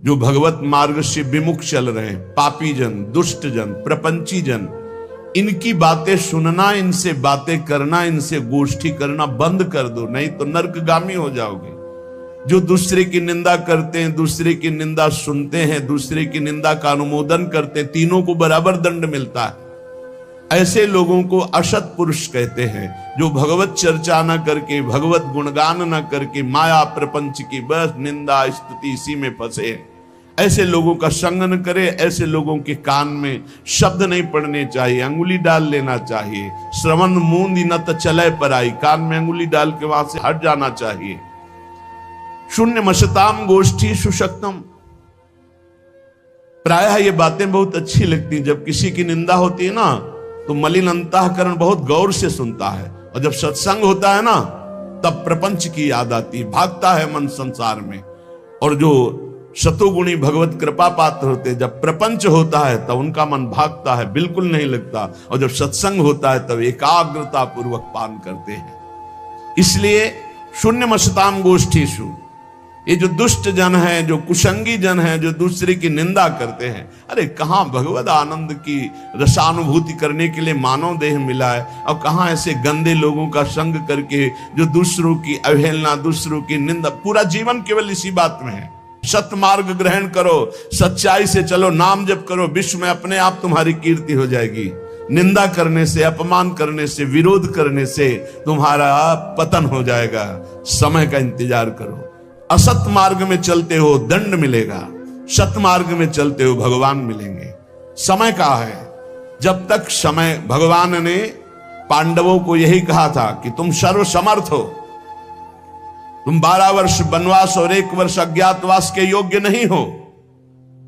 जो भगवत मार्ग से विमुख चल रहे हैं, पापी जन, दुष्ट जन, प्रपंची जन, इनकी बातें सुनना, इनसे बातें करना, इनसे गोष्ठी करना बंद कर दो, नहीं तो नरकगामी हो जाओगे। जो दूसरे की निंदा करते हैं, दूसरे की निंदा सुनते हैं, दूसरे की निंदा का अनुमोदन करते हैं, तीनों को बराबर दंड मिलता है। ऐसे लोगों को असत पुरुष कहते हैं, जो भगवत चर्चा न करके, भगवत गुणगान न करके, माया प्रपंच की बस निंदा स्तुति इसी में फंसे हैं। ऐसे लोगों का संग न करे। ऐसे लोगों के कान में शब्द नहीं पड़ने चाहिए, अंगुली डाल लेना चाहिए। श्रवण मूंद न त चले पर आई, कान में अंगुली डाल के वहां से हट जाना चाहिए। शून्य मशताम गोष्ठी सुशक्तम। प्रायः ये बातें बहुत अच्छी लगती हैं। जब किसी की निंदा होती है ना, तो मलिन अंतःकरण बहुत गौर से सुनता है, और जब सत्संग होता है ना, तब प्रपंच की याद आती, भागता है मन संसार में। और जो शतुगुणी भगवत कृपा पात्र होते, जब प्रपंच होता है तब उनका मन भागता है, बिल्कुल नहीं लगता। और जब सत्संग होता है तब एकाग्रता पूर्वक पान करते हैं। इसलिए शून्य मशताम गोष्ठीषु, ये जो दुष्ट जन है, जो कुसंगी जन है, जो दूसरे की निंदा करते हैं, अरे कहां भगवत आनंद की रसानुभूति करने के लिए मानव देह मिला है, और कहां ऐसे गंदे लोगों का संग करके जो दूसरों की अवहेलना, दूसरों की निंदा, पूरा जीवन केवल इसी बात में है। सत्मार्ग ग्रहण करो, सच्चाई से चलो, नाम जप करो, विश्व में अपने आप तुम्हारी कीर्ति हो जाएगी। निंदा करने से, अपमान करने से, विरोध करने से तुम्हारा पतन हो जाएगा। समय का इंतजार करो। असत मार्ग में चलते हो दंड मिलेगा, सत मार्ग में चलते हो भगवान मिलेंगे। समय का है, जब तक समय, भगवान ने पांडवों को यही कहा था कि तुम सर्व समर्थ हो, तुम 12 वर्ष वनवास और 1 वर्ष अज्ञातवास के योग्य नहीं हो,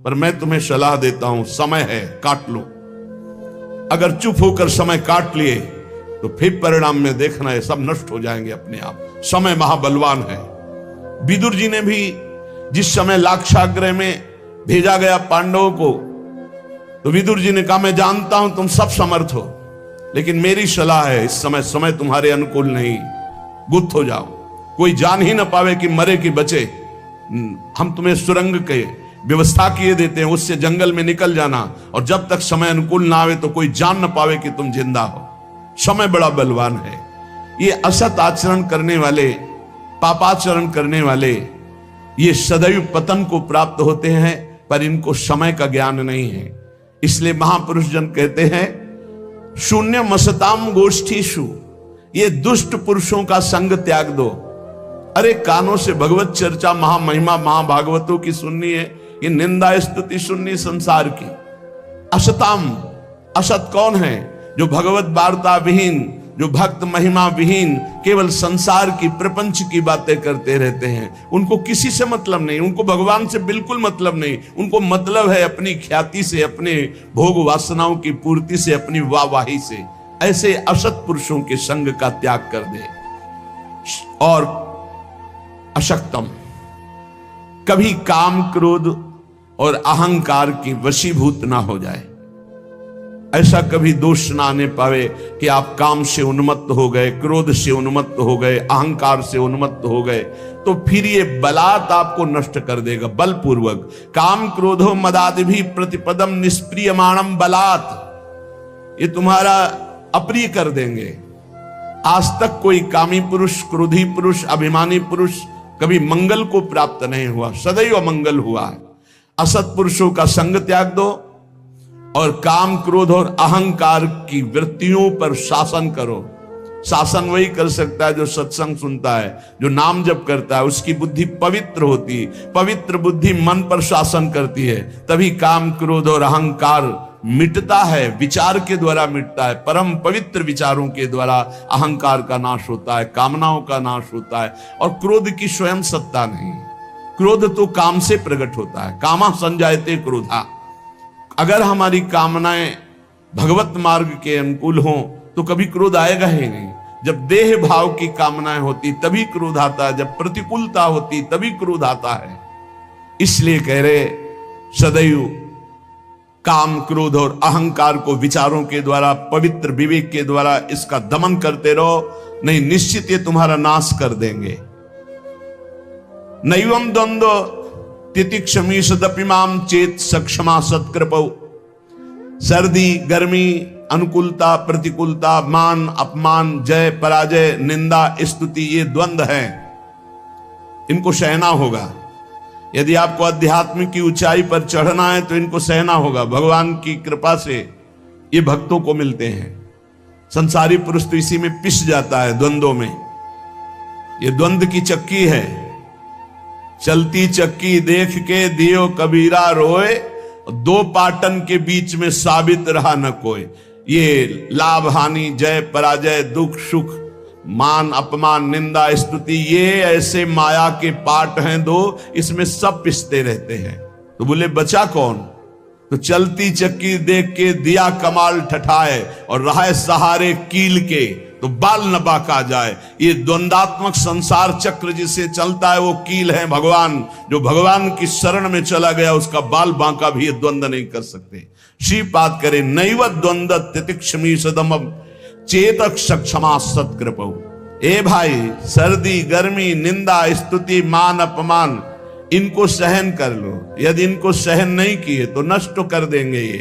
पर मैं तुम्हें सलाह देता हूं, समय है, काट लो। अगर चुप होकर समय काट लिए तो फिर परिणाम में देखना है, सब नष्ट हो जाएंगे अपने आप। समय महाबलवान है। विदुर जी ने भी जिस समय लाक्षागृह में भेजा गया पांडवों को, तो विदुर जी ने कहा, मैं जानता हूं तुम सब समर्थ हो, लेकिन मेरी सलाह है, इस समय समय तुम्हारे अनुकूल नहीं, गुप्त हो जाओ, कोई जान ही ना पावे कि मरे कि बचे। हम तुम्हें सुरंग के व्यवस्था किए देते हैं, उससे जंगल में निकल जाना, और जब तक समय अनुकूल ना आवे तो कोई जान ना पावे कि तुम जिंदा हो। समय बड़ा बलवान है। ये असत आचरण करने वाले, पापाचरण करने वाले, ये सदैव पतन को प्राप्त होते हैं, पर इनको समय का ज्ञान नहीं है। इसलिए महापुरुष जन कहते हैं, शून्य मसताम गोष्ठीषु, ये दुष्ट पुरुषों का संग त्याग दो। अरे कानों से भगवत चर्चा, महामहिमा, महाभागवतों की सुननी है, ये निंदा स्तुति सुननी संसार की। असताम, असत कौन है? जो भगवत वार्ता विहीन, जो भक्त महिमा विहीन, केवल संसार की, प्रपंच की बातें करते रहते हैं। उनको किसी से मतलब नहीं, उनको भगवान से बिल्कुल मतलब नहीं। उनको मतलब है अपनी ख्याति से, अपने भोग वासनाओं की पूर्ति से, अपनी वाहवाही से। ऐसे असत पुरुषों के संग का त्याग कर दे। और अशक्तम, कभी काम, क्रोध और अहंकार की वशीभूत ना हो जाए। ऐसा कभी दोष ना आने पावे कि आप काम से उन्मत्त हो गए, क्रोध से उन्मत्त हो गए, अहंकार से उन्मत्त हो गए, तो फिर ये बलात् आपको नष्ट कर देगा, बलपूर्वक। काम क्रोधो मदादि भी प्रतिपदम निष्प्रियमाणम बलात्, ये तुम्हारा अप्रिय कर देंगे। आज तक कोई कामी पुरुष, क्रोधी पुरुष, अभिमानी पुरुष कभी मंगल को प्राप्त नहीं हुआ, सदैव अमंगल हुआ है। असत पुरुषों का संग त्याग दो, और काम, क्रोध और अहंकार की वृत्तियों पर शासन करो। शासन वही कर सकता है जो सत्संग सुनता है, जो नाम जप करता है, उसकी बुद्धि पवित्र होती है। पवित्र बुद्धि मन पर शासन करती है, तभी काम, क्रोध और अहंकार मिटता है, विचार के द्वारा मिटता है। परम पवित्र विचारों के द्वारा अहंकार का नाश होता है, कामनाओं का नाश होता है। और क्रोध की स्वयं सत्ता नहीं, क्रोध तो काम से प्रकट होता है। कामा संजायते क्रोधा। अगर हमारी कामनाएं भगवत मार्ग के अनुकूल हों तो कभी क्रोध आएगा ही नहीं। जब देह भाव की कामनाएं होती तभी क्रोध आता है, जब प्रतिकूलता होती तभी क्रोध आता है। इसलिए कह रहे, सदैव काम, क्रोध और अहंकार को विचारों के द्वारा, पवित्र विवेक के द्वारा इसका दमन करते रहो, नहीं निश्चित ये तुम्हारा नाश कर देंगे। नैवम द्वंद्व तितिक्षमी सदपिमाम चेत सक्षमा सत्कृपौ। सर्दी गर्मी, अनुकूलता प्रतिकूलता, मान अपमान, जय पराजय, निंदा स्तुति, ये द्वंद्व है, इनको सहना होगा। यदि आपको अध्यात्म की ऊंचाई पर चढ़ना है तो इनको सहना होगा। भगवान की कृपा से ये भक्तों को मिलते हैं। संसारी पुरुष तो इसी में पिस जाता है, द्वंद्वों में। ये द्वंद्व की चक्की है, चलती चक्की देख के दियो कबीरा रोए, दो पाटन के बीच में साबित रहा न कोई। ये लाभ हानि, जय पराजय, दुख सुख, मान अपमान, निंदा स्तुति, ये ऐसे माया के पाठ हैं दो, इसमें सब पिसते रहते हैं। तो बोले बचा कौन? तो चलती चक्की देख के दिया कमाल ठठाए और रहा सहारे कील के, तो बाल न बाका जाए। ये द्वंदात्मक संसार चक्र जिसे चलता है वो कील है भगवान। जो भगवान की शरण में चला गया उसका बाल बांका भी ये द्वंद्व नहीं कर सकते। श्रीपाद करे नैव द्वंद्व तितिक्षमी सदम चेतक सक्षमा सत्कृपौ। ए भाई, सर्दी गर्मी, निंदा स्तुति, मान अपमान, इनको सहन कर लो। यदि इनको सहन नहीं किए तो नष्ट कर देंगे। ये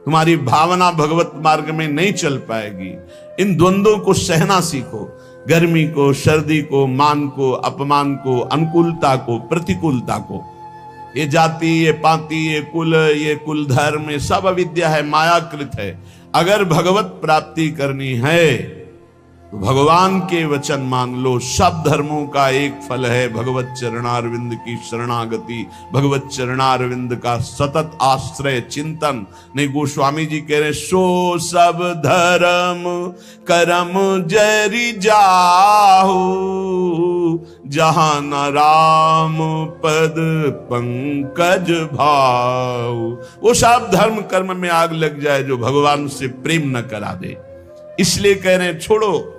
तुम्हारी भावना भगवत मार्ग में नहीं चल पाएगी। इन द्वंद्वों को सहना सीखो, गर्मी को, सर्दी को, मान को, अपमान को, अनुकूलता को, प्रतिकूलता को। ये जाति, ये पाति, ये कुल धर्म, ये सब अविद्या है, मायाकृत है। अगर भगवत प्राप्ति करनी है तो भगवान के वचन मान लो। सब धर्मों का एक फल है भगवत चरणारविंद की शरणागति, भगवत चरणारविंद का सतत आश्रय चिंतन। नहीं, गोस्वामी जी कह रहे सो सब धर्म करम जरि जाहु, जहां न राम पद पंकज भाव। वो सब धर्म कर्म में आग लग जाए जो भगवान से प्रेम न करा दे। इसलिए कह रहे हैं छोड़ो।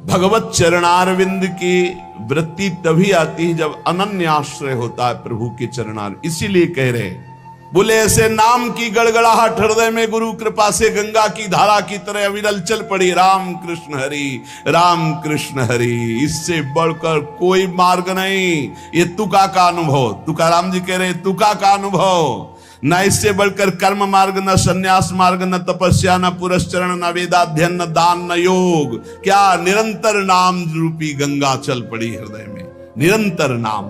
भगवत चरणारविंद की वृत्ति तभी आती है जब अनन्य आश्रय होता है प्रभु के चरणार। इसीलिए कह रहे हैं, बोले ऐसे नाम की गड़गड़ाहट हृदय में गुरु कृपा से गंगा की धारा की तरह अविरल चल पड़ी। राम कृष्ण हरि, राम कृष्ण हरि, इससे बढ़कर कोई मार्ग नहीं। ये तुका का अनुभव, तुकाराम जी कह रहे हैं तुका का अनुभव। न इससे बढ़कर कर्म मार्ग, न संन्यास मार्ग, न तपस्या, न पुरस्चरण, न वेदाध्ययन, न दान, न योग। क्या निरंतर नाम रूपी गंगा चल पड़ी हृदय में, निरंतर नाम।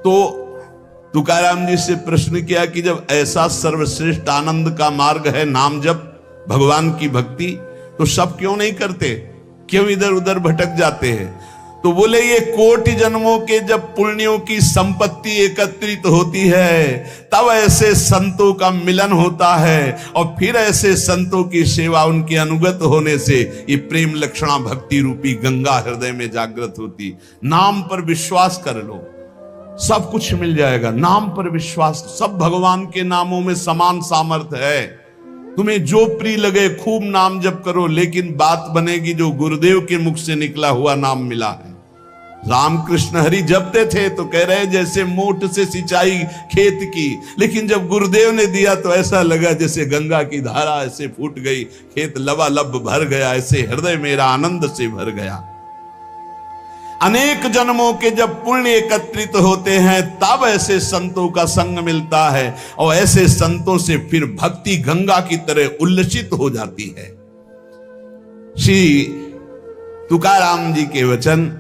तो तुकाराम जी से प्रश्न किया कि जब ऐसा सर्वश्रेष्ठ आनंद का मार्ग है नाम जप, भगवान की भक्ति, तो सब क्यों नहीं करते? क्यों इधर उधर भटक जाते हैं? तो बोले ये कोटि जन्मों के जब पुण्यों की संपत्ति एकत्रित होती है तब ऐसे संतों का मिलन होता है, और फिर ऐसे संतों की सेवा, उनके अनुगत होने से ये प्रेम लक्षणा भक्ति रूपी गंगा हृदय में जागृत होती। नाम पर विश्वास कर लो, सब कुछ मिल जाएगा। नाम पर विश्वास, सब भगवान के नामों में समान सामर्थ्य है। तुम्हें जो प्रिय लगे खूब नाम जप करो, लेकिन बात बनेगी जो गुरुदेव के मुख से निकला हुआ नाम मिला है। रामकृष्ण हरि जपते थे तो कह रहे जैसे मोट से सिंचाई खेत की, लेकिन जब गुरुदेव ने दिया तो ऐसा लगा जैसे गंगा की धारा ऐसे फूट गई, खेत लबालब भर गया, ऐसे हृदय मेरा आनंद से भर गया। अनेक जन्मों के जब पुण्य एकत्रित होते हैं तब ऐसे संतों का संग मिलता है, और ऐसे संतों से फिर भक्ति गंगा की तरह उल्लसित हो जाती है। श्री तुकाराम जी के वचन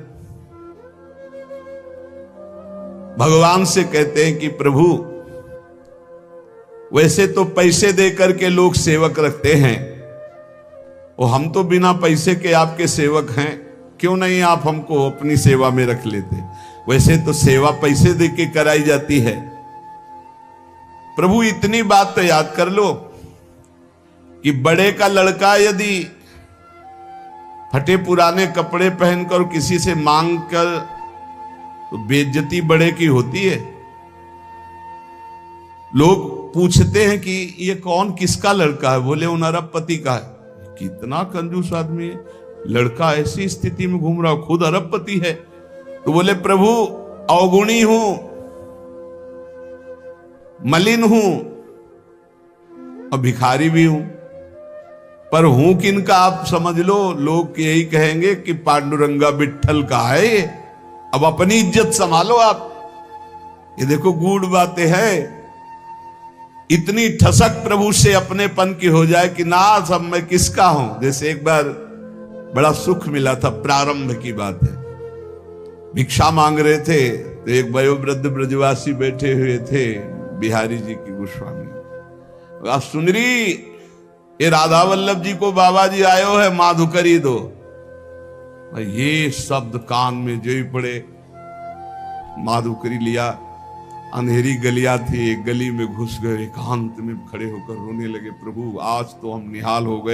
भगवान से कहते हैं कि प्रभु, वैसे तो पैसे देकर के लोग सेवक रखते हैं, और हम तो बिना पैसे के आपके सेवक हैं, क्यों नहीं आप हमको अपनी सेवा में रख लेते? वैसे तो सेवा पैसे दे के कराई जाती है। प्रभु इतनी बात तो याद कर लो कि बड़े का लड़का यदि फटे पुराने कपड़े पहनकर किसी से मांग कर, तो बेइज्जती बड़े की होती है। लोग पूछते हैं कि ये कौन, किसका लड़का है? बोले उन अरबपति का है। कितना कंजूस आदमी है, लड़का ऐसी स्थिति में घूम रहा, खुद अरबपति है। तो बोले प्रभु, अवगुणी हूं, मलिन हूं और भिखारी भी हूं, पर हूं किनका आप समझ लो। लोग यही कहेंगे कि पांडुरंगा विट्ठल का है ये, अब अपनी इज्जत संभालो आप। ये देखो गूढ़ बातें हैं। इतनी ठसक प्रभु से अपनेपन की हो जाए कि नाथ अब मैं किसका हूं। जैसे एक बार बड़ा सुख मिला था, प्रारंभ की बात है। भिक्षा मांग रहे थे तो एक वयोवृद्ध ब्रजवासी बैठे हुए थे, बिहारी जी की गोस्वामी। आप सुनरी, ये राधा वल्लभ जी को बाबा जी आयो है, माधुकरी दो। ये शब्द कान में जो ही पड़े, माधुकरी लिया। अंधेरी गलियां थी, एक गली में घुस गए, एकांत में खड़े होकर रोने लगे, प्रभु आज तो हम निहाल हो गए।